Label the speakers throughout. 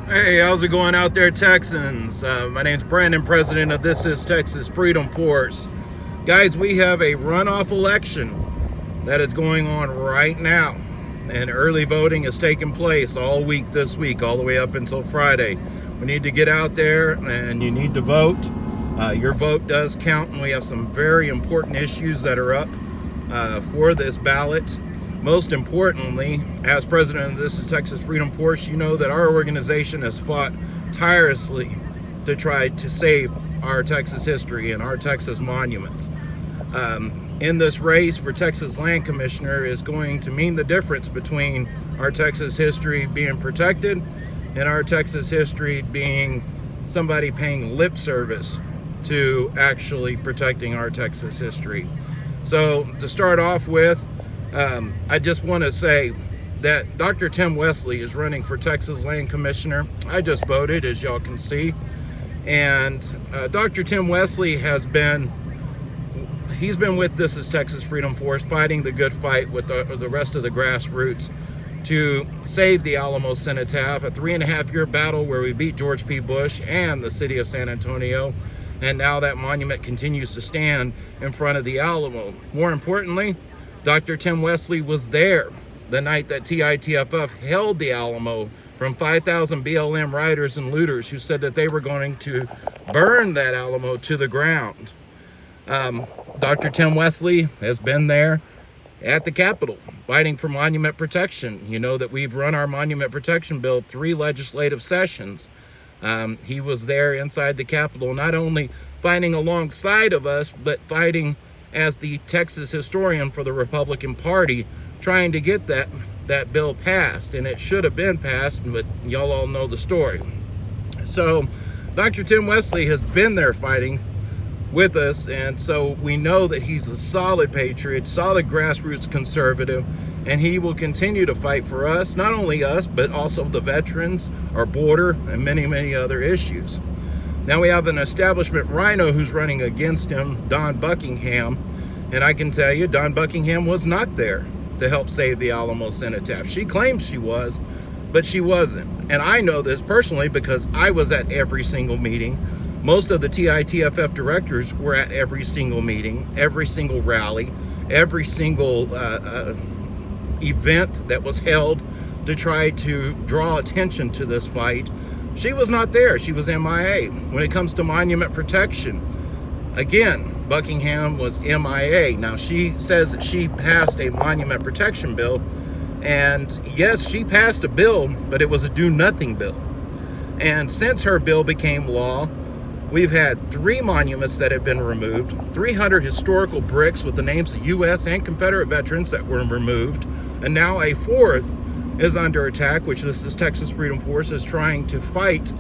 Speaker 1: Hey, how's it going out there, Texans? My name's Brandon, president of This Is Texas Freedom Force. Guys, we have a runoff election that is going on right now, and early voting is taking place all week this week, all the way up until Friday. We need to get out there and you need to vote. Your vote does count, and we have some very important issues that are up for this ballot. Most importantly, as president of This Is Texas Freedom Force, you know that our organization has fought tirelessly to try to save our Texas history and our Texas monuments. In this race for Texas Land Commissioner is going to mean the difference between our Texas history being protected and our Texas history being somebody paying lip service to actually protecting our Texas history. So to start off with, I just want to say that Dr. Tim Wesley is running for Texas Land Commissioner. I just voted, as y'all can see. And Dr. Tim Wesley he's been with This Is Texas Freedom Force, fighting the good fight with the rest of the grassroots to save the Alamo Cenotaph, a 3.5-year battle where we beat George P. Bush and the city of San Antonio. And now that monument continues to stand in front of the Alamo. More importantly, Dr. Tim Wesley was there the night that TITFF held the Alamo from 5,000 BLM rioters and looters who said that they were going to burn that Alamo to the ground. Dr. Tim Wesley has been there at the Capitol fighting for monument protection. You know that we've run our monument protection bill 3 legislative sessions. He was there inside the Capitol, not only fighting alongside of us, but fighting as the Texas historian for the Republican Party, trying to get that bill passed. And it should have been passed, but y'all all know the story. So Dr. Tim Wesley has been there fighting with us, and so we know that he's a solid patriot, solid grassroots conservative, and he will continue to fight for us, not only us, but also the veterans, our border, and many, many other issues. Now we have an establishment rhino who's running against him, Dawn Buckingham, and I can tell you, Dawn Buckingham was not there to help save the Alamo Cenotaph. She claims she was, but she wasn't. And I know this personally because I was at every single meeting. Most of the TITFF directors were at every single meeting, every single rally, every single event that was held to try to draw attention to this fight. She was not there. She was MIA. When it comes to monument protection, again, Buckingham was MIA. Now, she says that she passed a monument protection bill, and yes, she passed a bill, but it was a do-nothing bill. And since her bill became law, we've had 3 monuments that have been removed, 300 historical bricks with the names of U.S. and Confederate veterans that were removed, and now a 4th is under attack, which This Is Texas Freedom Force is trying to fight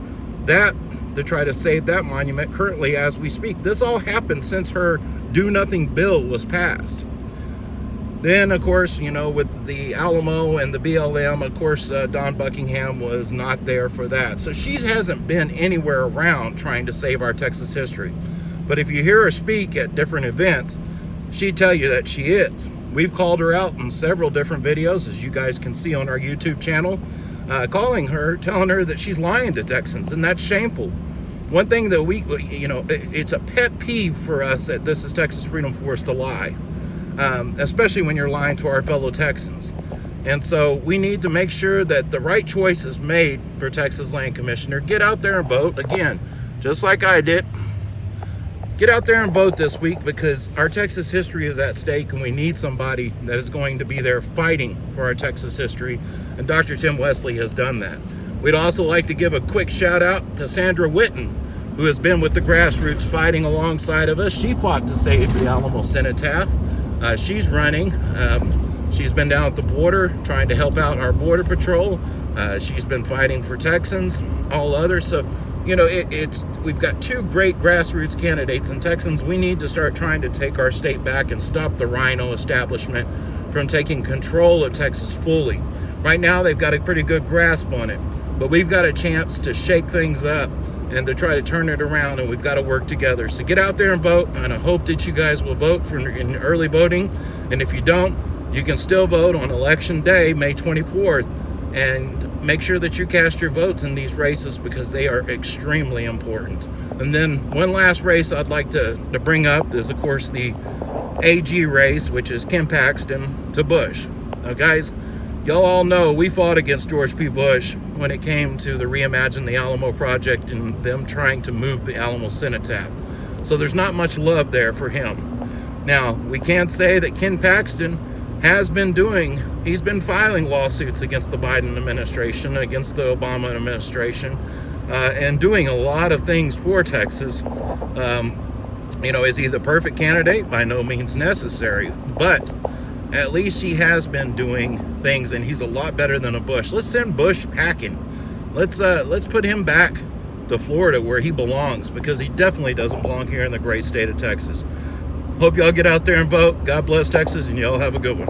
Speaker 1: that, to try to save that monument currently as we speak. This all happened since her do-nothing bill was passed. Then, of course, you know, with the Alamo and the BLM, of course, Dawn Buckingham was not there for that. So she hasn't been anywhere around trying to save our Texas history. But if you hear her speak at different events, she'd tell you that she is. We've called her out in several different videos, as you guys can see on our YouTube channel, calling her, telling her that she's lying to Texans, and that's shameful. One thing that it's a pet peeve for us at This Is Texas Freedom Force to lie. Especially when you're lying to our fellow Texans. And so we need to make sure that the right choice is made for Texas Land Commissioner. Get out there and vote. Again, just like I did, get out there and vote this week, because our Texas history is at stake, and we need somebody that is going to be there fighting for our Texas history. And Dr. Tim Wesley has done that. We'd also like to give a quick shout out to Sandra Witten, who has been with the grassroots fighting alongside of us. She fought to save the Alamo Cenotaph. She's running. She's been down at the border trying to help out our border patrol. She's been fighting for Texans, all others. So, you know, we've got 2 great grassroots candidates, and Texans, we need to start trying to take our state back and stop the rhino establishment from taking control of Texas fully. Right now, they've got a pretty good grasp on it, but we've got a chance to shake things up and to try to turn it around, and we've got to work together. So get out there and vote, and I hope that you guys will vote in early voting. And if you don't, you can still vote on election day, May 24th, and make sure that you cast your votes in these races because they are extremely important. And then one last race I'd like to bring up is, of course, the AG race, which is Ken Paxton to Bush. Now, guys, y'all all know we fought against George P. Bush when it came to the Reimagine the Alamo project and them trying to move the Alamo cenotaph. So there's not much love there for him. Now, we can't say that Ken Paxton has been he's been filing lawsuits against the Biden administration, against the Obama administration, and doing a lot of things for Texas. You know, is he the perfect candidate? By no means necessary, but at least he has been doing things, and he's a lot better than a Bush. Let's send Bush packing. Let's put him back to Florida where he belongs, because he definitely doesn't belong here in the great state of Texas. Hope y'all get out there and vote. God bless Texas, and y'all have a good one.